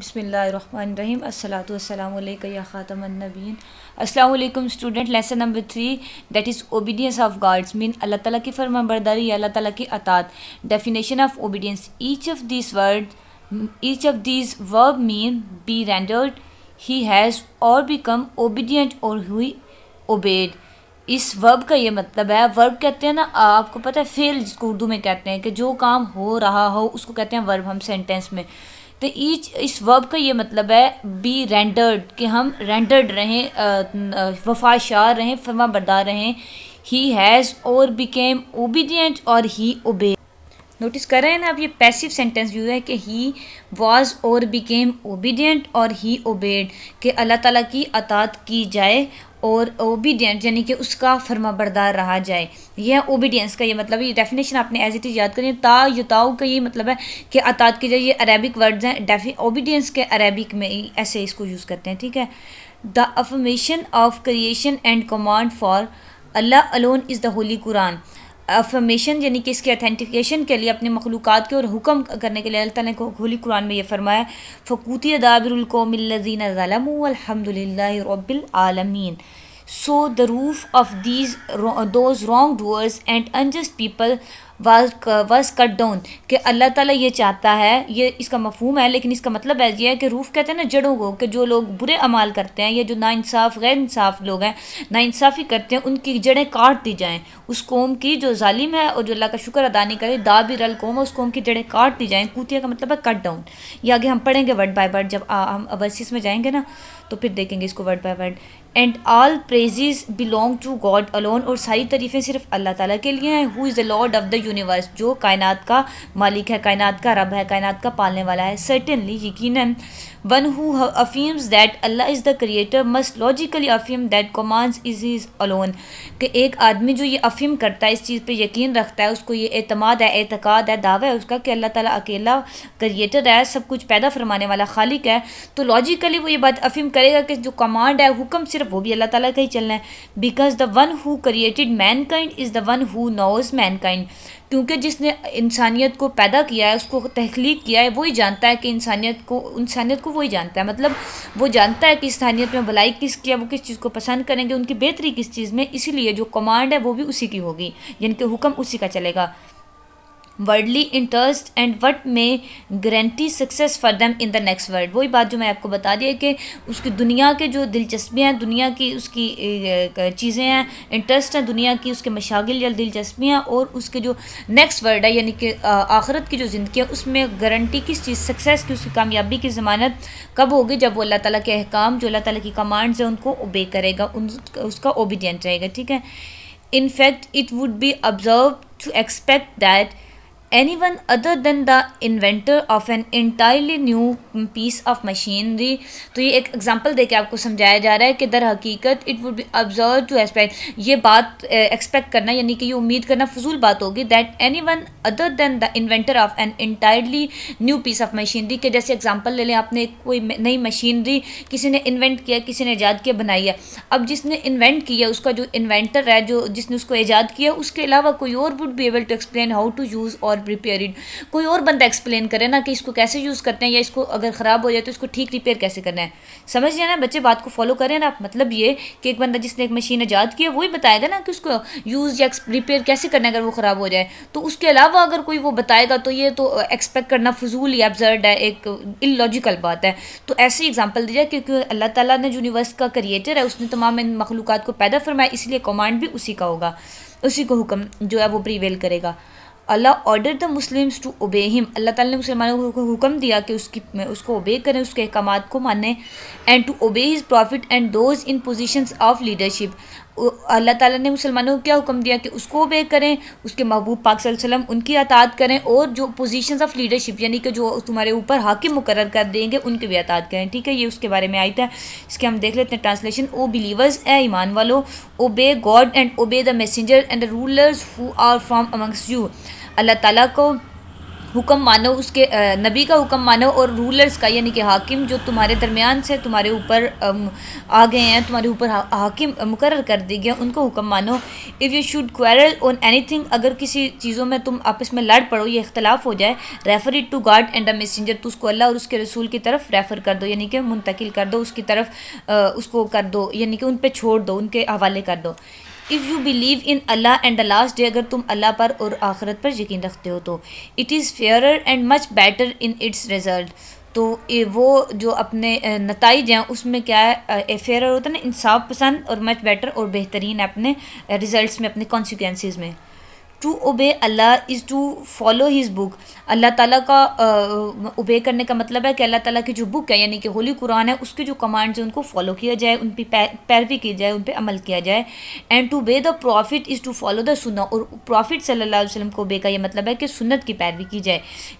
بسم اللہ الرحمن الرحیم الصلاۃ والسلام علیکہ یا خاتم النبیین. السلام علیکم student. Lesson number 3 that is obedience of God's mean اللہ تعالیٰ کی فرما برداری یا اللہ تعالیٰ کی اطاعت. Definition of obedience. Each of these verb mean be rendered he has or become obedient or he obeyed. اس ورب کا یہ مطلب ہے، ورب کہتے ہیں نا، آپ کو پتہ ہے فعل جس کو اردو میں کہتے ہیں کہ جو کام ہو رہا ہو اس کو کہتے ہیں ورب ہم سینٹینس میں. تو اس ورب کا یہ مطلب ہے بی رینڈرڈ، کہ ہم رینڈرڈ رہیں، وفاشار رہیں، فرما بردار رہیں. ہی ہیز اور بیکیم اوبیڈینٹ اور ہی اوبے. نوٹس کر رہے ہیں نا آپ، یہ پیسیو سینٹینس یوز ہے کہ ہی واز اور بیکیم اوبیڈینٹ اور ہی اوبیڈ، کہ اللہ تعالیٰ کی اطاعت کی جائے اور اوبیڈینٹ یعنی کہ اس کا فرما بردار رہا جائے. یہ اوبیڈینس کا یہ مطلب ہے. یہ ڈیفینیشن آپ نے ایز اٹ از یاد کریں. یتاؤ کا یہ مطلب ہے کہ اطاعت کی جائے. یہ عربک ورڈز ہیں، اوبیڈینس کے عربک میں ایسے اس کو یوز کرتے ہیں. ٹھیک ہے. The affirmation of creation and command for Allah alone is the holy Quran. Affirmation یعنی کہ اس کے اتھینٹیکیشن کے لیے، اپنے مخلوقات کے اور حکم کرنے کے لیے اللہ تعالیٰ نے ہولی قرآن میں یہ فرمایا فقوتی دابر القوم الذین ظلموا والحمد للہ رب العالمین. So the roof of those wrongdoers and unjust people was cut down. کہ اللہ تعالیٰ یہ چاہتا ہے، یہ اس کا مفہوم ہے، لیکن اس کا مطلب یہ ہے کہ روف کہتے ہیں نا جڑوں کو، کہ جو لوگ برے اعمال کرتے ہیں یا جو ناانصاف غیر انصاف لوگ ہیں، ناانصافی کرتے ہیں، ان کی جڑیں کاٹ دی جائیں. اس قوم کی جو ظالم ہے اور جو اللہ کا شکر ادا نہیں کرے، دابر القوم، اس قوم کی جڑیں کاٹ دی جائیں. کوتیا کا مطلب ہے کٹ ڈاؤن. یہ آگے ہم پڑھیں گے ورڈ بائی ورڈ، جب ہم ورسز میں جائیں گے نا تو پھر دیکھیں گے اس کو word by word. And all praises belong to God alone, اور ساری تعریفیں صرف اللہ تعالیٰ کے لیے ہیں. Who is the lord of the universe, جو کائنات کا مالک ہے، کائنات کا رب ہے، کائنات کا پالنے والا ہے. سرٹنلی، یقیناً. One who affirms that Allah is the creator must logically affirm that commands is his alone. کہ ایک آدمی جو یہ افیم کرتا ہے، اس چیز پہ یقین رکھتا ہے، اس کو یہ اعتماد ہے، اعتقاد ہے، دعویٰ ہے اس کا کہ اللہ تعالیٰ اکیلا کریٹر ہے، سب کچھ پیدا فرمانے والا خالق ہے، تو لاجیکلی وہ یہ بات افیم کرے گا کہ جو کمانڈ ہے، حکم صرف وہ بھی اللہ تعالیٰ کا ہی چلنا ہے. Because the one who created mankind is the one who knows mankind. کیونکہ جس نے انسانیت کو پیدا کیا ہے، اس کو تخلیق کیا ہے، وہی جانتا ہے کہ انسانیت کو وہی جانتا ہے. مطلب وہ جانتا ہے کہ انسانیت میں بھلائی کس کی ہے، وہ کس چیز کو پسند کریں گے، ان کی بہتری کس چیز میں. اسی لیے جو کمانڈ ہے وہ بھی اسی کی ہوگی، یعنی کہ حکم اسی کا چلے گا. ورڈلی انٹرسٹ اینڈ وٹ میں guarantee success for them in the next word. وہی بات جو میں آپ کو بتا دیا کہ اس کی دنیا کے جو دلچسپیاں ہیں، دنیا کی اس کی چیزیں ہیں، انٹرسٹ ہیں دنیا کی، اس کے مشاغل یا دلچسپیاں، اور اس کے جو نیکسٹ ورڈ ہے یعنی کہ آخرت کی جو زندگی ہے، اس میں گارنٹی کس چیز، سکسیس کی، اس کی کامیابی کی ضمانت کب ہوگی؟ جب وہ اللہ تعالیٰ کے احکام، جو اللہ تعالیٰ کی کمانڈز ہیں، ان کو اوبے کرے گا، اس کا اوبیڈینٹ رہے گا. ٹھیک ہے. In fact it would be absurd to expect that anyone other than the inventor of an entirely new piece of machinery. تو یہ ایک ایگزامپل دے کے آپ کو سمجھایا جا رہا ہے کہ در حقیقت it would be absurd to expect، یہ بات ایکسپیکٹ کرنا یعنی کہ یہ امید کرنا فضول بات ہوگی، that anyone other than the inventor of an entirely new piece of machinery. کہ جیسے ایگزامپل لے لیں، آپ نے کوئی نئی مشینری کسی نے انوینٹ کیا، کسی نے ایجاد کیا، بنائی ہے. اب جس نے انوینٹ کیا، اس کا جو انوینٹر ہے، جس نے اس کو ایجاد کیا، اس کے علاوہ کوئی اور would be able to explain how to use or repaired. کوئی اور بندہ ایکسپلین کرے نا کہ اس کو کیسے یوز کرتے ہیں، یا اس کو اگر خراب ہو جائے تو اس کو ٹھیک ریپیئر کیسے کرنا ہے. سمجھ جائے نا بچے، بات کو فالو کریں نا. مطلب یہ کہ ایک بندہ جس نے ایک مشین ایجاد کی ہے وہی بتائے گا نا کہ اس کو یوز یا ریپیئر کیسے کرنا ہے اگر وہ خراب ہو جائے. تو اس کے علاوہ اگر کوئی وہ بتائے گا تو یہ تو ایکسپیکٹ کرنا فضول یا ابزرڈ ہے، ایک اللاجیکل بات ہے. تو ایسی ایگزامپل دی جائے کیونکہ اللہ تعالیٰ نے جو یونیورس کا کریٹر ہے، اس نے تمام ان مخلوقات کو پیدا فرمایا، اس لیے کمانڈ بھی اسی کا ہوگا، اسی کو حکم جو ہے وہ پریویل کرے گا. Allah order the Muslims to obey him. Allah تعالیٰ نے مسلمانوں کو حکم دیا کہ اس کو اوبے کریں، اس کے احکامات کو مانیں. And to obey his prophet and those in positions of leadership. Allah تعالیٰ نے مسلمانوں کو کیا حکم دیا کہ اس کو اوبے کریں، اس کے محبوب پاک صلی اللہ علیہ وسلم ان کی اطاعت کریں، اور جو پوزیشنز آف لیڈرشپ یعنی کہ جو تمہارے اوپر حاکم مقرر کر دیں گے ان کی بھی اطاعت کریں. ٹھیک ہے. یہ اس کے بارے میں آیت ہے، اس کے ہم دیکھ لیتے ہیں ٹرانسلیشن. او بلیورز، اے ایمان والو، obey God and obey the messenger and the rulers who are from amongst you. Allah تعالیٰ کو حکم مانو، اس کے نبی کا حکم مانو، اور رولرز کا یعنی کہ حاکم جو تمہارے درمیان سے تمہارے اوپر آ گئے ہیں، تمہارے اوپر حاکم مقرر کر دی گئے، ان کو حکم مانو. If you should quarrel on anything, اگر کسی چیزوں میں تم آپس میں لڑ پڑو، یہ اختلاف ہو جائے، refer it to God and a messenger, تو اس کو اللہ اور اس کے رسول کی طرف ریفر کر دو، یعنی کہ منتقل کر دو اس کی طرف، اس کو کر دو، یعنی کہ ان پہ چھوڑ دو، ان کے حوالے کر دو. If you believe in Allah and the last day, اگر تم اللہ پر اور آخرت پر یقین رکھتے ہو تو it is fairer and much better in its result, تو وہ جو اپنے نتائج ہیں اس میں کیا ہے، فیئرر ہوتا ہے نا انصاف پسند، اور مچ بیٹر اور بہترین ہے اپنے ریزلٹس میں، اپنے کانسیکوینسز میں. To obey Allah is to follow his book, Allah تعالیٰ کا اوبے کرنے کا مطلب ہے کہ اللہ تعالیٰ کی جو بک ہے یعنی کہ ہولی قرآن ہے، اس کے جو کمانڈز ہیں ان کو فالو کیا جائے، ان پہ پیروی کی جائے، ان پہ عمل کیا جائے. And to obey the prophet is to follow the Sunnah, اور پروفٹ صلی اللہ علیہ وسلم کو اوبے کا یہ مطلب ہے کہ سنت کی پیروی کی جائے.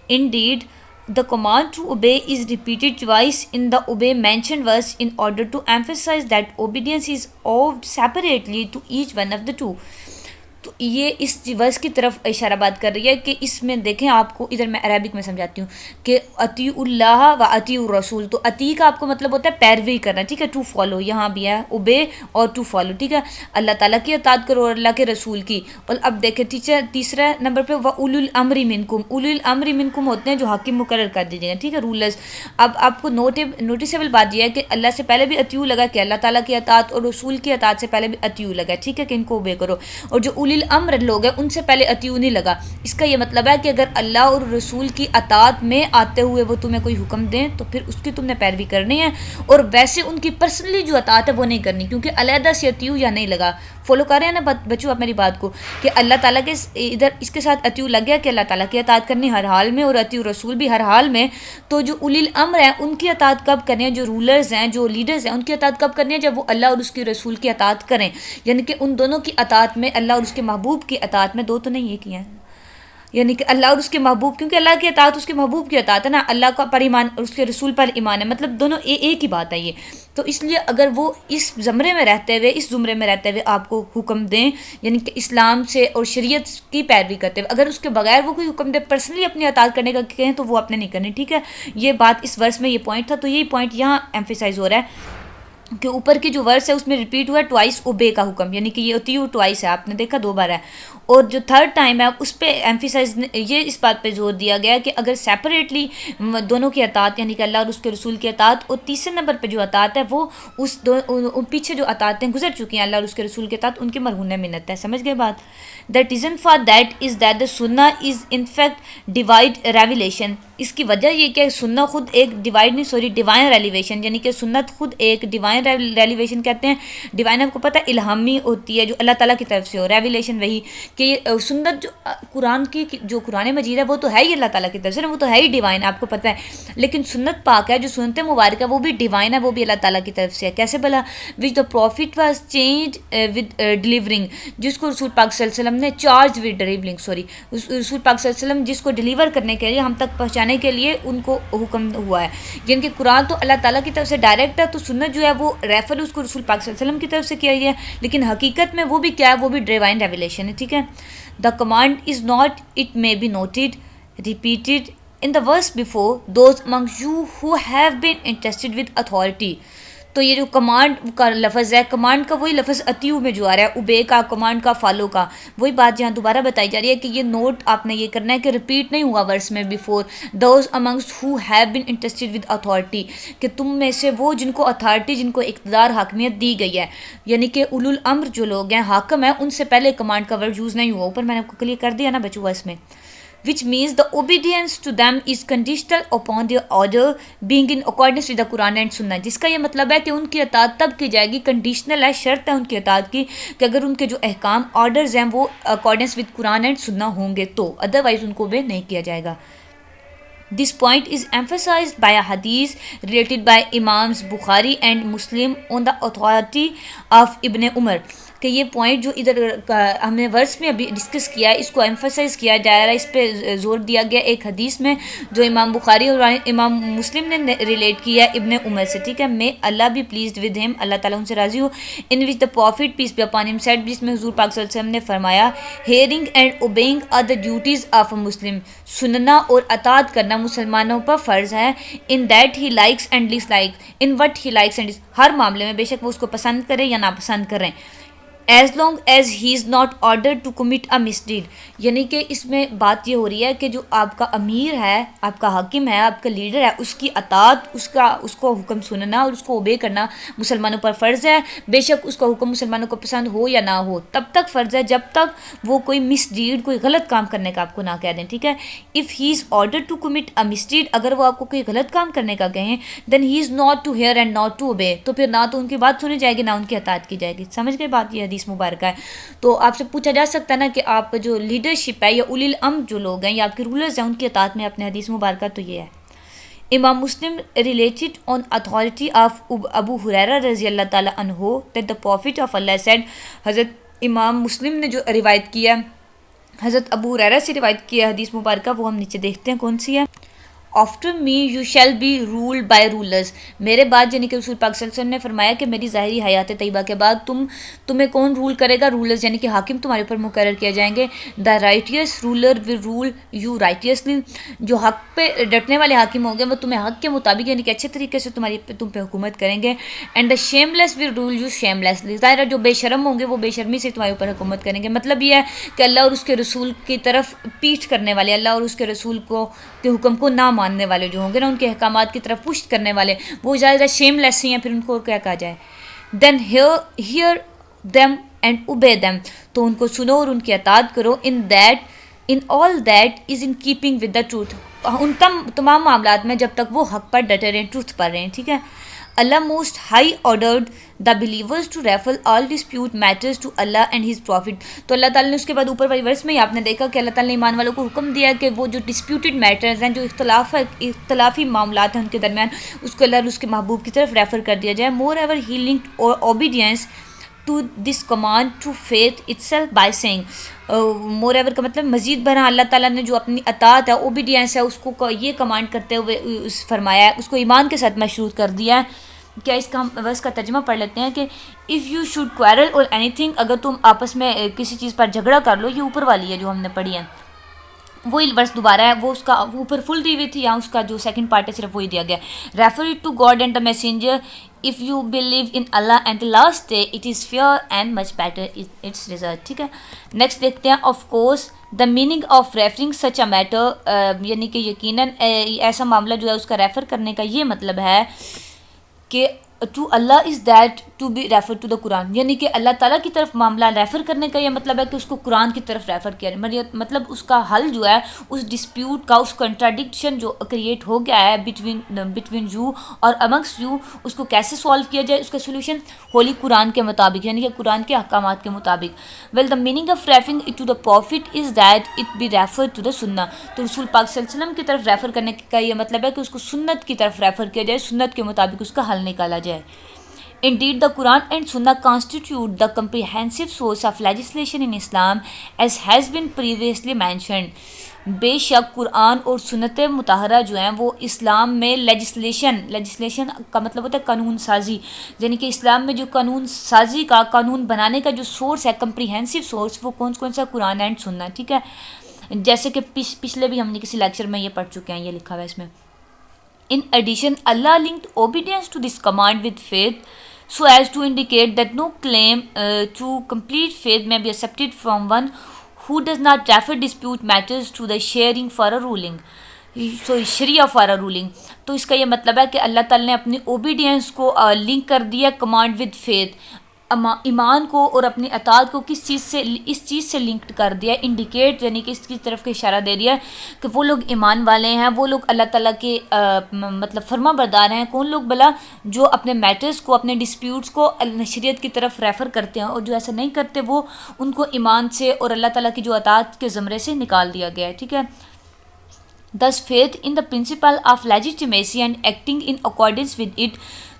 Indeed the command to obey is repeated twice in the obey mentioned verse in order to emphasize that obedience is owed separately to each one of the two. تو یہ اس ورس کی طرف اشارہ بات کر رہی ہے کہ اس میں دیکھیں آپ کو ادھر میں عربک میں سمجھاتی ہوں کہ اطیع اللہ و اطیع الرسول، تو اطیع کا آپ کو مطلب ہوتا ہے پیروی کرنا، ٹھیک ہے، ٹو فالو یہاں بھی ہے اوبے اور ٹو فالو، ٹھیک ہے، اللہ تعالیٰ کی اطاعت کرو اور اللہ کے رسول کی. اور اب دیکھیں تیسرا نمبر پہ وَأُولُو الْأَمْرِ مِنْكُمْ، اولو الامر منکم ہوتے ہیں جو حاکم مقرر کر دیجیے گا، ٹھیک ہے، رولرز. اب آپ کو نوٹیسیبل بات یہ ہے کہ اللہ سے پہلے بھی اطیع لگا کہ اللہ تعالیٰ کی اطاعت، اور رسول کی اطاعت سے پہلے بھی اطیع لگا، ٹھیک ہے، کہ ان کو اوبے کرو. اور جو اولی الامر لوگ ہیں ان سے پہلے اطیع نہیں لگا. اس کا یہ مطلب ہے کہ اگر اللہ اور رسول کی اطاعت میں آتے ہوئے وہ تمہیں کوئی حکم دیں تو پھر اس کی تم نے پیروی کرنی ہے، اور ویسے ان کی پرسنلی جو اطاعت ہے وہ نہیں کرنی، کیونکہ علیحدہ سے اطیع یا نہیں لگا. فالو کر رہے ہیں نا بچوں آپ میری بات کو، کہ اللہ تعالیٰ کے ادھر اس کے ساتھ اطیع لگ گیا کہ اللہ تعالیٰ کی اطاعت کرنی ہر حال میں، اور اطیع رسول بھی ہر حال میں. تو جو اولی الامر ہیں ان کی اطاعت کب کرنی ہے، جو رولرز ہیں، جو لیڈرز ہیں، ان کی اطاعت کب کرنی ہے، جب وہ اللہ اور اس کے رسول کی اطاعت کریں، یعنی کہ ان دونوں کی اطاعت میں، اللہ اور اس کے محبوب کی اطاعت میں، دو تو نہیں ایک ہی ہیں، یعنی کہ اللہ اور اس کے محبوب، کیونکہ اللہ کی اطاعت اس کے محبوب کی اطاعت ہے نا، اللہ کا پر ایمان اور اس کے رسول پر ایمان ہے، مطلب دونوں ایک ہی بات ہے یہ. تو اس لیے اگر وہ اس زمرے میں رہتے ہوئے آپ کو حکم دیں، یعنی کہ اسلام سے اور شریعت کی پیروی کرتے ہوئے، اگر اس کے بغیر وہ کوئی حکم دے پرسنلی اپنی اطاعت کرنے کا کہیں تو وہ آپ نے نہیں کرنی، ٹھیک ہے. یہ بات اس ورس میں یہ پوائنٹ تھا، تو یہی پوائنٹ یہاں ایمفیسائز ہو رہا ہے کہ اوپر کی جو ورس ہے اس میں ریپیٹ ہوا ہے ٹوائس اوبے کا حکم، یعنی کہ یہ اطیع ٹوائس ہے، آپ نے دیکھا 2 بار ہے. اور جو تھرڈ ٹائم ہے اس پہ ایمفیسائز یہ اس بات پہ زور دیا گیا کہ اگر سیپریٹلی دونوں کی اطاعت یعنی کہ اللہ اور اس کے رسول کی اطاعت، اور تیسرے نمبر پہ جو اطاعت ہے وہ اس پیچھے جو اطاعتیں گزر چکی ہیں اللہ اور اس کے رسول کے اطاعت، ان کی مرہون منت ہے. سمجھ گئے بات؟ The reason for that is that the سنہ از ان فیکٹ ڈیوائڈ ریویلیشن. اس کی وجہ یہ کہ سنہ خود ایک ڈیوائن ریلیویشن، یعنی کہ سنت خود ایک ڈیوائن ریلیویشن کہتے ہیں. ڈیوائن آپ کو پتہ ہے الہامی ہوتی ہے جو اللہ تعالیٰ کی طرف سے ہو، ریویلیشن وہی کہ یہ سنت جو قرآن کی جو قرآن مجید ہے وہ تو ہے ہی اللہ تعالیٰ کی طرف سے، وہ تو ہے ہی ڈیوائن، آپ کو پتہ ہے. لیکن سنت پاک ہے جو سنت مبارک ہے وہ بھی ڈیوائن ہے، وہ بھی اللہ تعالیٰ کی طرف سے ہے. کیسے بھلا؟ Which the prophet was change with delivering, جس کو رسول پاک صلی اللہ علیہ وسلم نے چارج ود ڈیلیورنگ، رسول پاک صلی اللہ علیہ وسلم جس کو ڈیلیور کرنے کے لیے، ہم تک پہنچانے کے لیے ان کو حکم ہوا ہے. یعنی کہ قرآن تو اللہ تعالیٰ کی طرف سے ڈائریکٹ ہے، تو سنت جو ہے وہ ریفر اس کو رسول پاک صلی اللہ علیہ وسلم کی طرف سے کیا گیا ہے، لیکن حقیقت میں وہ بھی کیا ہے، وہ بھی ڈیوائن ریویلیشن ہے، ٹھیک ہے. The command is not, it may be noted, repeated in the verse before, those amongst you who have been entrusted with authority. تو یہ جو کمانڈ کا لفظ ہے، کمانڈ کا وہی لفظ اطیع میں جو آ رہا ہے، اوبے کا، کمانڈ کا، فالو کا، وہی بات یہاں دوبارہ بتائی جا رہی ہے کہ یہ نوٹ آپ نے یہ کرنا ہے کہ ریپیٹ نہیں ہوا ورس میں before, those amongst who have been interested with authority, کہ تم میں سے وہ جن کو اتھارٹی، جن کو اقتدار، حاکمیت دی گئی ہے، یعنی کہ اولو الامر جو لوگ ہیں، حاکم ہیں، ان سے پہلے کمانڈ کا ورڈ یوز نہیں ہوا. اوپر میں نے آپ کو کلیئر کر دیا نا بچوں اس میں. which means the obedience to them is conditional upon their order being in accordance with the Quran and Sunnah. جس کا یہ مطلب ہے کہ ان کی اطاعت تب کی جائے گی، کنڈیشنل ہے، شرط ہے ان کی اطاعت کی کہ اگر ان کے جو احکام آرڈرز ہیں وہ accordance with Quran and Sunnah ہوں گے تو، ادروائز ان کو obey نہیں کیا جائے گا. This point is emphasized by a hadith related by Imams Bukhari and Muslim on the authority of Ibn Umar. کہ یہ پوائنٹ جو ادھر ہم نے ورس میں ابھی ڈسکس کیا ہے اس کو ایمفسائز کیا جا رہا ہے، اس پہ زور دیا گیا ایک حدیث میں جو امام بخاری اور امام مسلم نے ریلیٹ کیا ابن عمر سے، ٹھیک ہے، میں اللہ بھی پلیزڈ ود ہم، اللہ تعالیٰ ان سے راضی ہو، ان وچ the profit piece be upon ہم سیڈ، جس میں حضور پاک صلی اللہ علیہ وسلم نے فرمایا hearing and obeying are the duties of a Muslim, سننا اور اطاعت کرنا مسلمانوں پر فرض ہے، in that he likes and dislike, in what he likes and ہر معاملے میں، بے شک وہ اس کو پسند کریں یا ناپسند کریں، as long as he is not order to commit a misdeed, یعنی کہ اس میں بات یہ ہو رہی ہے کہ جو آپ کا امیر ہے، آپ کا حاکم ہے، آپ کا لیڈر ہے، اس کی اطاعت، اس کو حکم سننا اور اس کو اوبے کرنا مسلمانوں پر فرض ہے، بے شک اس کا حکم مسلمانوں کو پسند ہو یا نہ ہو، تب تک فرض ہے جب تک وہ کوئی مس ڈیڈ، کوئی غلط کام کرنے کا آپ کو نہ کہہ دیں، ٹھیک ہے. If he is order to commit a misdeed, اگر وہ آپ کو کوئی غلط کام کرنے کا کہیں، then he is not to hear and not to obey, تو پھر نہ تو ان کی بات سنی جائے گی نہ ان کی اطاعت کی جائے گی. سمجھ گئے بات؟ یہ حدیث مبارکہ ہے. تو آپ سے پوچھا جا سکتا ہے نا کہ آپ جو لیڈرشپ ہے یا اولی الامر جو لوگ ہیں یا آپ کے رولرز ہیں ان کی اطاعت میں اپنے حدیث مبارکہ تو یہ ہے. امام مسلم ریلیٹڈ آن اتھارٹی آف ابو ہریرہ رضی اللہ تعالیٰ عنہ that the prophet of Allah said، حضرت امام مسلم نے جو روایت کیا حضرت ابو ہریرہ سے روایت کیا حدیث مبارکہ، وہ ہم نیچے دیکھتے ہیں کون سی ہے. After me you shall be ruled by rulers, میرے بعد یعنی کہ رسول پاک صلی اللہ علیہ وسلم نے فرمایا کہ میری ظاہری حیات طیبہ کے بعد تمہیں کون رول کرے گا؟ رولرز، یعنی کہ حاکم تمہارے اوپر مقرر کیے جائیں گے. The righteous ruler will rule you righteously, جو حق پہ ڈٹنے والے حاکم ہوں گے وہ تمہیں حق کے مطابق یعنی کہ اچھے طریقے سے تم پہ حکومت کریں گے. And the shameless will rule you shamelessly, ظاہر ہے جو بے شرم ہوں گے وہ بے شرمی سے تمہارے اوپر حکومت کریں گے. مطلب یہ ہے کہ اللہ اور اس کے رسول کی طرف پیٹھ کرنے والے، اللہ اور اس کے رسول کے حکم کو نہ ماننے والے جو ہوں گے نا، ان کے احکامات کی طرف پشت کرنے والے، وہ زیادہ شیم لیس ہیں. پھر ان کو کیا کہا جائے؟ Then hear them and obey them, تو ان کو سنو اور ان کی اطاعت کرو. In all that is in keeping with the truth, ان تمام معاملات میں جب تک وہ حق پر ڈٹے رہیں، ٹروتھ پر رہیں، ٹھیک ہے. Allah most high ordered the believers to refer all dispute matters to Allah and his prophet. تو اللہ تعالیٰ نے اس کے بعد اوپر والی ورس میں ہی آپ نے دیکھا کہ اللہ تعالیٰ نے ایمان والوں کو حکم دیا کہ وہ جو ڈسپیوٹڈ میٹرز ہیں، جو اختلافی معاملات ہیں ان کے درمیان، اس کو اللہ اور اس کے محبوب کی طرف ریفر کر دیا جائے. مور ایور ہی لنکڈ اور obedience to this command to faith itself by saying, moreover کا مطلب مزید برآں اللہ تعالیٰ نے جو اپنی اطاعت ہے، اوبیڈینس ہے، اس کو یہ کمانڈ کرتے ہوئے فرمایا ہے، اس کو ایمان کے ساتھ مشروط کر دیا ہے. کیا اس کا ہم بس کا ترجمہ پڑھ لیتے ہیں کہ اف یو شوڈ کوئرل اور اینی تھنگ، اگر تم آپس میں کسی چیز پر جھگڑا کر لو، یہ اوپر والی ہے جو ہم نے پڑھی ہے، وہی ورس دوبارہ ہے، وہ اس کا اوپر فل دی ہوئی تھی، یہاں اس کا جو سیکنڈ پارٹ ہے صرف وہی دیا گیا. Refer it to God and the messenger if you believe in Allah and the last day it is fair and much better its result. ٹھیک ہے، نیکسٹ دیکھتے ہیں. Of course the meaning of referring such a matter, یعنی کہ یقیناً ایسا معاملہ جو ہے اس کا ریفر کرنے کا یہ مطلب ہے کہ to Allah is that to be refer to the Quran, یعنی کہ اللہ تعالیٰ کی طرف معاملہ ریفر کرنے کا یہ مطلب ہے کہ اس کو قرآن کی طرف ریفر کیا جائے. مطلب اس کا حل جو ہے اس ڈسپیوٹ کا، اس کنٹراڈکشن جو کریٹ ہو گیا ہے بٹوین یو اور امنگس یو، اس کو کیسے سالو کیا جائے، اس کا سولوشن ہولی قرآن کے مطابق، یعنی کہ قرآن کے احکامات کے مطابق. Well the meaning of referring it to the prophet is that it be refer to the Sunnah, تو رسول پاک صلی اللہ علیہ وسلم کی طرف ریفر کرنے کا یہ مطلب ہے کہ اس کو سنت کی طرف ریفر کیا جائے، سنت کے مطابق اس کا حل نکالا جائے. Indeed, the Quran and Sunnah constitute the comprehensive source of legislation in Islam, as has been previously mentioned. بے شک قرآن اور سنت مطہرہ جو ہیں وہ اسلام میں لیجسلیشن کا مطلب ہوتا ہے قانون سازی، یعنی کہ اسلام میں جو قانون سازی کا، قانون بنانے کا جو سورس ہے، کمپریہنسو سورس، وہ کون سا؟ قرآن اینڈ سنہ. ٹھیک ہے، جیسے کہ پچھلے بھی ہم نے کسی لیکچر میں یہ پڑھ چکے ہیں، یہ لکھا ہوا ہے اس میں. In addition, Allah linked obedience to this command with faith, so as to indicate that no claim to complete faith may be accepted from one who does not refer dispute matters to the sharing for a ruling. So sharia for a ruling. تو اس کا یہ مطلب ہے کہ اللہ تعالیٰ نے اپنی obedience کو لنک کر دیا کمانڈ ود فیتھ، ایمان کو اور اپنی اطاعت کو اس چیز سے لنکڈ کر دیا، انڈیکیٹ یعنی کہ اس کی طرف کے اشارہ دے دیا کہ وہ لوگ ایمان والے ہیں، وہ لوگ اللہ تعالیٰ کے مطلب فرما بردار ہیں. کون لوگ بلا؟ جو اپنے میٹرز کو، اپنے ڈسپیوٹس کو شریعت کی طرف ریفر کرتے ہیں، اور جو ایسا نہیں کرتے وہ ان کو ایمان سے اور اللہ تعالیٰ کی جو اطاعت کے زمرے سے نکال دیا گیا ہے. ٹھیک ہے. Thus faith in the principle of legitimacy and acting in accordance with it.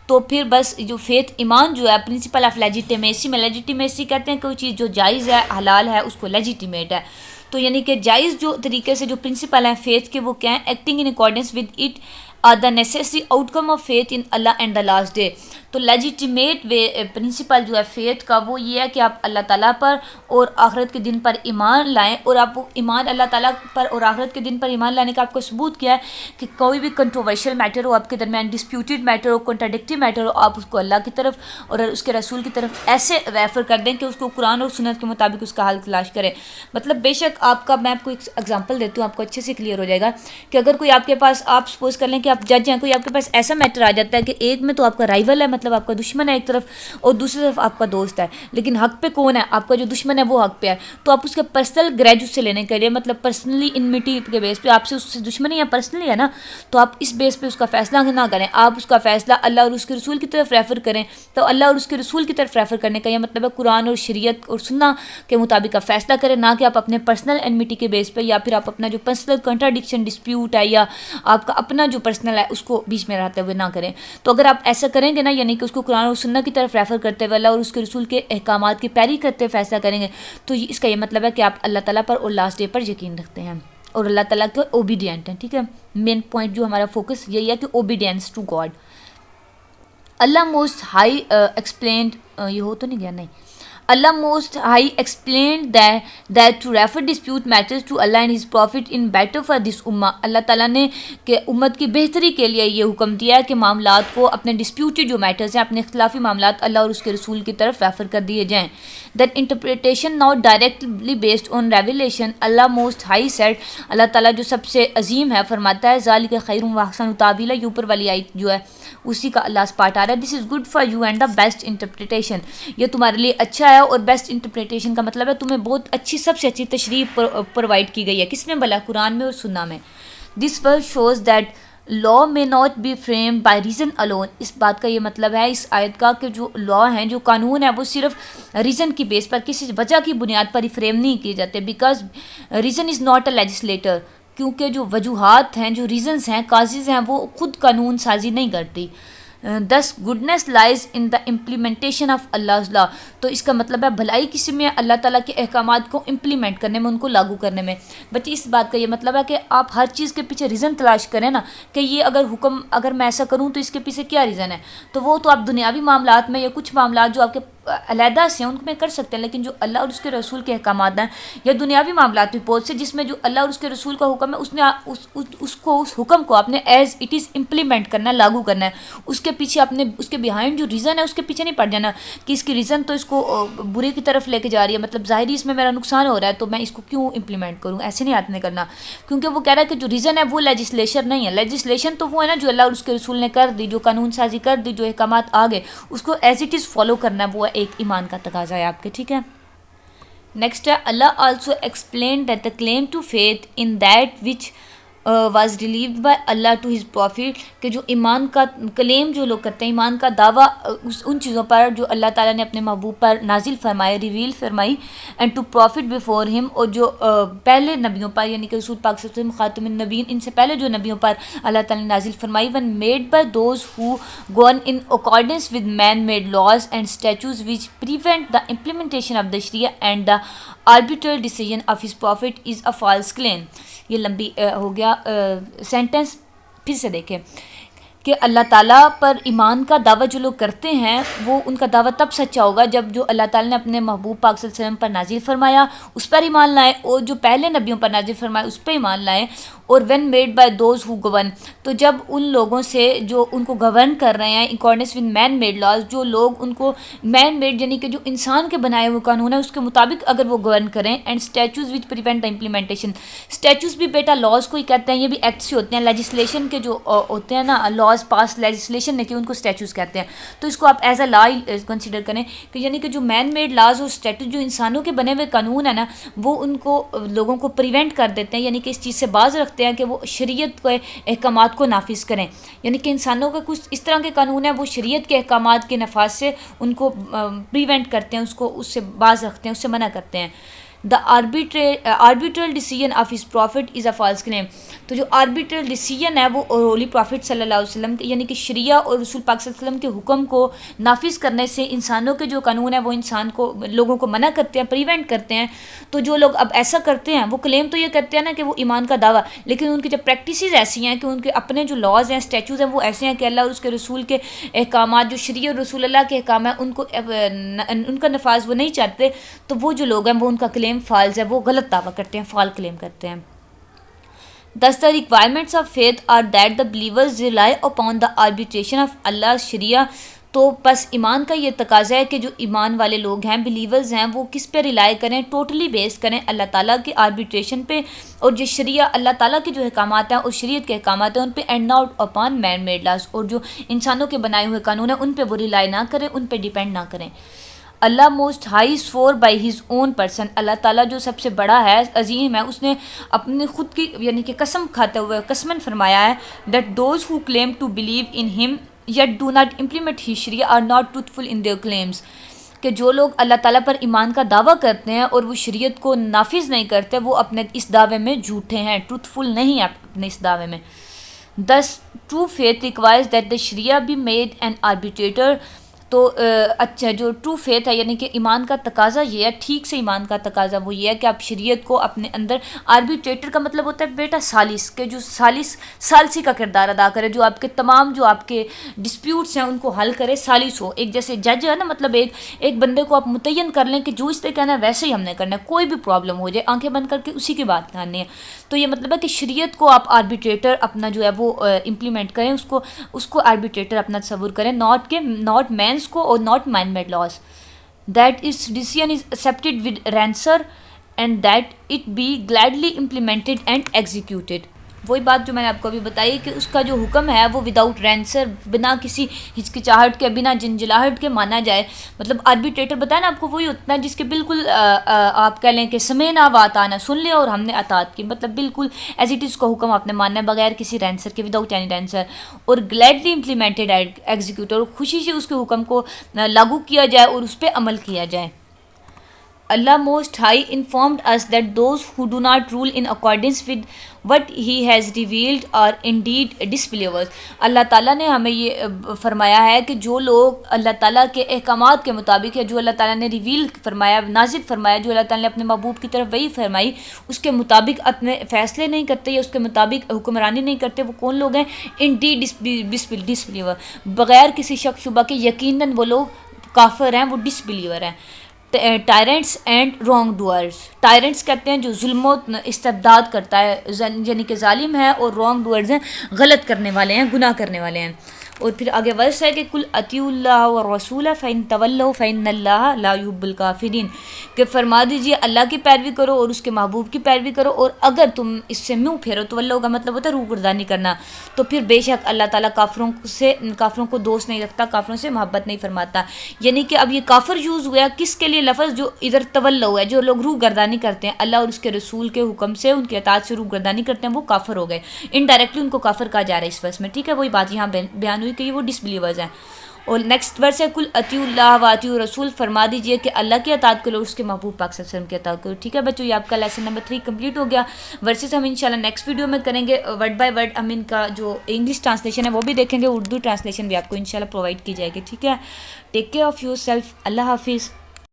تو پھر بس جو فیتھ ایمان جو ہے پرنسپل آف لیجیٹیمیسی میں، لیجیٹیمیسی کہتے ہیں کوئی چیز جو جائز ہے حلال ہے اس کو لیجیٹیمیٹ ہے. تو یعنی کہ جائز جو طریقے سے جو پرنسپل ہیں فیتھ کے وہ کیا ہیں، acting in accordance with it are the necessary outcome of faith in Allah and the last day. تو لیجیٹیمیٹ پرنسپل جو ہے فیتھ کا وہ یہ ہے کہ آپ اللہ تعالیٰ پر اور آخرت کے دن پر ایمان لائیں، اور آپ وہ ایمان اللہ تعالیٰ پر اور آخرت کے دن پر ایمان لانے کا آپ کو ثبوت کیا ہے کہ کوئی بھی کنٹروورشل میٹر ہو آپ کے درمیان، ڈسپیوٹیڈ میٹر ہو، کنٹراڈکٹری میٹر ہو، آپ اس کو اللہ کی طرف اور اس کے رسول کی طرف ایسے ریفر کر دیں کہ اس کو قرآن اور سنت کے مطابق اس کا حل تلاش کریں. مطلب بے شک آپ کا، میں آپ کو ایک ایگزامپل دیتی ہوں آپ کو اچھے سے کلیئر ہو جائے گا کہ اگر کوئی آپ کے پاس، آپ سپوز کر لیں کہ آپ جج ہیں، کوئی آپ کے پاس ایسا میٹر آ جاتا ہے کہ ایک میں تو آپ کا رائیول ہے، مطلب آپ کا دشمن ہے ایک طرف، اور دوسری طرف آپ کا دوست ہے، لیکن حق پہ کون ہے؟ آپ کا جو دشمن ہے وہ حق پہ ہے. تو آپ اس کے پرسنل گریج اس سے لینے کے لیے، مطلب پرسنلی انمیٹی کے بیس پہ آپ سے اس سے دشمنی یا پرسنلی ہے نا، تو آپ اس بیس پہ اس کا فیصلہ نہ کریں، آپ اس کا فیصلہ اللہ اور اس کے رسول کی طرف ریفر کریں. تو اللہ اور اس کے رسول کی طرف ریفر کرنے کا یہ مطلب ہے قرآن اور شریعت اور سنہ کے مطابق آپ فیصلہ کریں، نہ کہ آپ اپنے پرسنل انمیٹی کے بیس پہ یا پھر آپ اپنا جو پرسنل کنٹراڈکشن ڈسپیوٹ ہے یا آپ کا اپنا جو پرسنل ہے اس کو بیچ میں رہتے ہوئے نہ کریں. تو اگر آپ ایسا کریں گے نا، یعنی کہ اس کو قرآن اور سنہ کی طرف ریفر کرتے ہوئے اللہ اور اس کے رسول کے احکامات کی پیروی کرتے ہوئے فیصلہ کریں گے، تو اس کا یہ مطلب ہے کہ آپ اللہ تعالیٰ پر اور لاسٹ ڈے پر یقین رکھتے ہیں اور اللہ تعالیٰ کے اوبیڈینٹ ہیں. ٹھیک ہے، مین پوائنٹ جو ہمارا فوکس یہی ہے کہ obedience to God. Allah most high explained, یہ ہو تو نہیں گیا، نہیں، Allah Most High explained that to refer dispute matters to Allah and His Prophet in better for this ummah. اللہ تعالیٰ نے کہ امت کی بہتری کے لیے یہ حکم دیا ہے کہ معاملات کو، اپنے ڈسپیوٹڈ جو میٹرز ہیں، اپنے اختلافی معاملات اللہ اور اس کے رسول کی طرف ریفر کر دیے جائیں. That interpretation not directly based on revelation. Allah Most High said، اللہ تعالیٰ جو سب سے عظیم ہے فرماتا ہے، ذالک خیر و احسن تاویلا، یہ اوپر والی آیت جو ہے اسی کا لاسٹ پارٹ آ رہا ہے، this is good for you and the best interpretation. یہ تمہارے لیے اچھا ہے، اور بیسٹ انٹرپریٹیشن کا مطلب ہے تمہیں بہت اچھی، سب سے اچھی تشریح پرووائڈ کی گئی ہے. کس میں بھلا؟ قرآن میں اور سنہ میں. دس ورس shows that law may not be frame by reason alone. اس بات کا یہ مطلب ہے اس آیت کا کہ جو لا ہیں، جو قانون ہے، وہ صرف ریزن کی بیس پر، کسی وجہ کی بنیاد پر ہی فریم نہیں کیے جاتے. Because reason is not a legislator, کیونکہ جو وجوہات ہیں، جو ریزنز ہیں، کازز ہیں، وہ خود قانون سازی نہیں کرتی. This goodness lies in the implementation of Allah's law. تو اس کا مطلب ہے بھلائی کسی میں اللہ تعالیٰ کے احکامات کو امپلیمنٹ کرنے میں، ان کو لاگو کرنے میں. بچے اس بات کا یہ مطلب ہے کہ آپ ہر چیز کے پیچھے ریزن تلاش کریں نا، کہ یہ اگر حکم، اگر میں ایسا کروں تو اس کے پیچھے کیا ریزن ہے. تو وہ تو آپ دنیاوی معاملات میں یا کچھ معاملات جو آپ کے علیحدہ سے ہیں ان میں کر سکتے ہیں، لیکن جو اللہ اور اس کے رسول کے احکامات ہیں، یا دنیاوی معاملات بھی بہت سے جس میں جو اللہ اور اس کے رسول کا حکم ہے، اس میں اس حکم کو آپ نے ایز اٹ از امپلیمنٹ کرنا ہے، لاگو کرنا ہے. اس کے پیچھے آپ نے، اس کے بیہائنڈ جو ریزن ہے اس کے پیچھے نہیں پڑ جانا کہ اس کی ریزن تو اس کو برے کی طرف لے کے جا رہی ہے، مطلب ظاہری اس میں میرا نقصان ہو رہا ہے تو میں اس کو کیوں امپلیمنٹ کروں. ایسے نہیں آپ نے کرنا، کیونکہ وہ کہہ رہا ہے کہ جو ریزن ہے وہ لیجسلیشن نہیں ہے. لیجسلیشن تو وہ ہے نا جو اللہ اور اس کے رسول نے کر دی، جو قانون سازی کر دی، جو احکامات آ گئے، اس کو ایز اٹ از فالو کرنا ہے، وہ ایک ایمان کا تقاضا ہے آپ کے. ٹھیک ہے، نیکسٹ ہے Allah also explain that the claim to faith in that which was revealed by Allah to his prophet, کہ جو ایمان کا کلیم جو لوگ کرتے ہیں، ایمان کا دعویٰ ان چیزوں پر جو اللہ تعالیٰ نے اپنے محبوب پر نازل فرمائے، ریویل فرمائی، اینڈ ٹو پروفٹ بیفور ہم، اور جو پہلے نبیوں پر، یعنی کہ رسول پاک صلی اللہ علیہ وسلم خاتم النبیین، ان سے پہلے جو نبیوں پر اللہ تعالیٰ نے نازل فرمائی، one made by those who gone in accordance with man made laws and statutes which prevent the implementation of the sharia and the arbitral decision of his prophet is a false claim. یہ لمبی ہو گیا sentence, پھر سے دیکھیں کہ اللہ تعالیٰ پر ایمان کا دعویٰ جو لوگ کرتے ہیں، وہ ان کا دعویٰ تب سچا ہوگا جب جو اللہ تعالیٰ نے اپنے محبوب پاک صلی اللہ علیہ وسلم پر نازل فرمایا اس پر ایمان لائیں، اور جو پہلے نبیوں پر نازل فرمایا اس پہ ایمان لائیں. اور when made by those who govern, تو جب ان لوگوں سے جو ان کو گورن کر رہے ہیں accordance with man made laws, جو لوگ ان کو مین میڈ یعنی کہ جو انسان کے بنائے ہوئے قانون ہے اس کے مطابق اگر وہ گورن کریں، and statutes which prevent the implementation. Statues بھی بیٹا لاز کو ہی کہتے ہیں، یہ بھی ایکٹس ہی ہوتے ہیں، لیجسلیشن کے جو ہوتے ہیں نا، لاز پاس لیجسلیشن نے کی، ان کو اسٹیچوز کہتے ہیں. تو اس کو آپ ایز اے لا کنسیڈر کریں کہ یعنی کہ جو مین میڈ لاز اور اسٹیچوز جو انسانوں کے بنے ہوئے قانون ہیں نا، وہ ان کو لوگوں کو پریونٹ کر دیتے ہیں، یعنی کہ اس چیز سے باز رکھتے ہیں کہ وہ شریعت کے احکامات کو نافذ کریں. یعنی کہ انسانوں کا کچھ اس طرح کے قانون ہیں، وہ شریعت کے احکامات کے نفاذ سے ان کو پریونٹ کرتے ہیں، اس کو اس سے باز رکھتے ہیں، اس سے منع کرتے ہیں. The arbitral decision of his prophet is a false claim. تو جو آربیٹرل ڈیسیژن ہے وہ ہولی پروفٹ صلی اللہ علیہ وسلم یعنی کہ شریعہ اور رسول پاک صلی اللہ علیہ وسلم کے حکم کو نافذ کرنے سے انسانوں کے جو قانون ہیں وہ انسان کو لوگوں کو منع کرتے ہیں, پریونٹ کرتے ہیں. تو جو لوگ اب ایسا کرتے ہیں وہ کلیم تو یہ کرتے ہیں نا کہ وہ ایمان کا دعویٰ, لیکن ان کی جب پریکٹسز ایسی ہیں کہ ان کے اپنے جو لاز ہیں, اسٹیچوز ہیں, وہ ایسے ہیں کہ اللہ اور اس کے رسول کے احکامات, جو شریعہ اور رسول اللہ کے احکام ہیں, ان کا نفاذ وہ نہیں چاہتے, تو وہ جو لوگ ہیں وہ ان کا کلیم فالز ہے, وہ غلط دعویٰ کرتے ہیں, فال کلیم کرتے ہیں. Thus the requirements of faith are that the believers rely upon the arbitration of Allah's Sharia. تو بس ایمان کا یہ تقاضا ہے کہ جو ایمان والے لوگ ہیں, بلیورز ہیں, وہ کس پہ ریلائی کریں, ٹوٹلی بیس کریں اللہ تعالیٰ کے آربیٹریشن پہ, اور جو شریعہ اللہ تعالیٰ کے جو احکامات ہیں اور شریعت کے احکامات ہیں ان پہ, and not upon main made laws, اور جو انسانوں کے بنائے ہوئے قانون ہیں ان پہ وہ ریلائی نہ کریں, ان پہ ڈیپینڈ نہ کریں. اللہ موسٹ ہائی سور بائی ہز اون پرسن, اللہ تعالیٰ جو سب سے بڑا ہے, عظیم ہے, اس نے اپنے خود کی یعنی کہ قسم کھاتے ہوئے قسمن فرمایا ہے that those who claim to believe in him yet do not implement he sharia are not truthful in their claims, کہ جو لوگ اللہ تعالیٰ پر ایمان کا دعویٰ کرتے ہیں اور وہ شریعت کو نافذ نہیں کرتے, وہ اپنے اس دعوے میں جھوٹے ہیں, ٹروتھفل نہیں ہیں اپنے اس دعوے میں. Thus true faith requires that the Sharia be made an arbitrator. تو اچھا جو ٹرو فیتھ ہے یعنی کہ ایمان کا تقاضا یہ ہے, ٹھیک سے ایمان کا تقاضا وہ یہ ہے کہ آپ شریعت کو اپنے اندر, آربیٹریٹر کا مطلب ہوتا ہے بیٹا سالس, کہ جو ثالثی کا کردار ادا کرے, جو آپ کے تمام جو آپ کے ڈسپیوٹس ہیں ان کو حل کرے, سالس ہو. ایک جیسے جج ہے نا, مطلب ایک بندے کو آپ متعین کر لیں کہ جو اس نے کہنا ہے ویسے ہی ہم نے کرنا ہے, کوئی بھی پرابلم ہو جائے آنکھیں بند کر کے اسی کی بات ماننی ہے. تو یہ مطلب ہے کہ شریعت کو آپ آربیٹریٹر اپنا جو ہے وہ امپلیمنٹ کریں, اس کو آربیٹریٹر اپنا تصور کریں, ناٹ مینس کو اور not mind made laws, that his decision is accepted with rancour and that it be gladly implemented and executed. وہی بات جو میں نے آپ کو ابھی بتائی کہ اس کا جو حکم ہے وہ وداؤٹ رینسر, بنا کسی ہچکچاہٹ کے, بنا جنجلاہٹ کے مانا جائے. مطلب آربیٹریٹر بتایا نا آپ کو, وہی اتنا جس کے بالکل آپ کہہ لیں کہ سمینا واتانا, سن لیا اور ہم نے اطاعت کی, مطلب بالکل ایز اٹ از کو حکم آپ نے ماننا ہے بغیر کسی رینسر کے, وداؤٹ اینی رینسر, اور گلیڈلی امپلیمنٹڈ ایگزیکیوٹر, اور خوشی سے اس کے حکم کو لاگو کیا جائے اور اس پہ عمل کیا جائے. Allah Most High informed us that those who do not rule in accordance with what He has revealed are indeed disbelievers. اللہ تعالیٰ نے ہمیں یہ فرمایا ہے کہ جو لوگ اللہ تعالیٰ کے احکامات کے مطابق ہے, جو اللہ تعالیٰ نے ریویل فرمایا, نازل فرمایا, جو اللہ تعالیٰ نے اپنے محبوب کی طرف وحی فرمائی, اس کے مطابق اپنے فیصلے نہیں کرتے یا اس کے مطابق حکمرانی نہیں کرتے, وہ کون لوگ ہیں؟ indeed disbeliever, بغیر کسی شک شبہ کے یقیناً وہ لوگ کافر ہیں, وہ ڈسبلیور ہیں. Tyrants and wrong doers, tyrants کہتے ہیں جو ظلم و استبداد کرتا ہے, یعنی کہ ظالم ہے, اور رانگ ڈوئرز ہیں غلط کرنے والے ہیں, گناہ کرنے والے ہیں. اور پھر آگے ورس ہے کہ کل اطیعوا اللہ والرسول فإن تولوا فإن اللہ لا يحب الکافرین, کہ فرما دیجیے اللہ کی پیروی کرو اور اس کے محبوب کی پیروی کرو, اور اگر تم اس سے منہ پھیرو, تولوا کا مطلب ہوتا ہے روگردانی کرنا, تو پھر بے شک اللہ تعالیٰ کافروں کو دوست نہیں رکھتا, کافروں سے محبت نہیں فرماتا. یعنی کہ اب یہ کافر یوز ہوا کس کے لیے لفظ؟ جو ادھر تولوا ہے, جو لوگ روگردانی کرتے ہیں اللہ اور اس کے رسول کے حکم سے, ان کی اطاعت سے روگردانی کرتے ہیں, وہ کافر ہو گئے. انڈائریکٹلی ان کو کافر کہا جا رہا ہے اس ورس میں, ٹھیک ہے. وہی بات یہاں بیان ہوئی کہ وہ ڈسبلیورز ہیں. اور نیکسٹ ورس ہے کل اطیعوا اللہ و اطیعوا الرسول, فرما دیجئے کہ اللہ کی اطاعت کرو, اس کے محبوب پاک صلی اللہ علیہ وسلم کی اطاعت کرو. ٹھیک ہے بچوں, یہ آپ کا لیسن نمبر 3 کمپلیٹ ہو گیا. ورسز ہم انشاءاللہ نیکسٹ ویڈیو میں کریں گے ورڈ بائی ورڈ, ہم ان کا جو انگلش ٹرانسلیشن ہے وہ بھی دیکھیں گے, اردو ٹرانسلیشن بھی آپ کو انشاءاللہ پرووائڈ کی جائے گی. ٹھیک ہے, take care of yourself, Allah حافظ.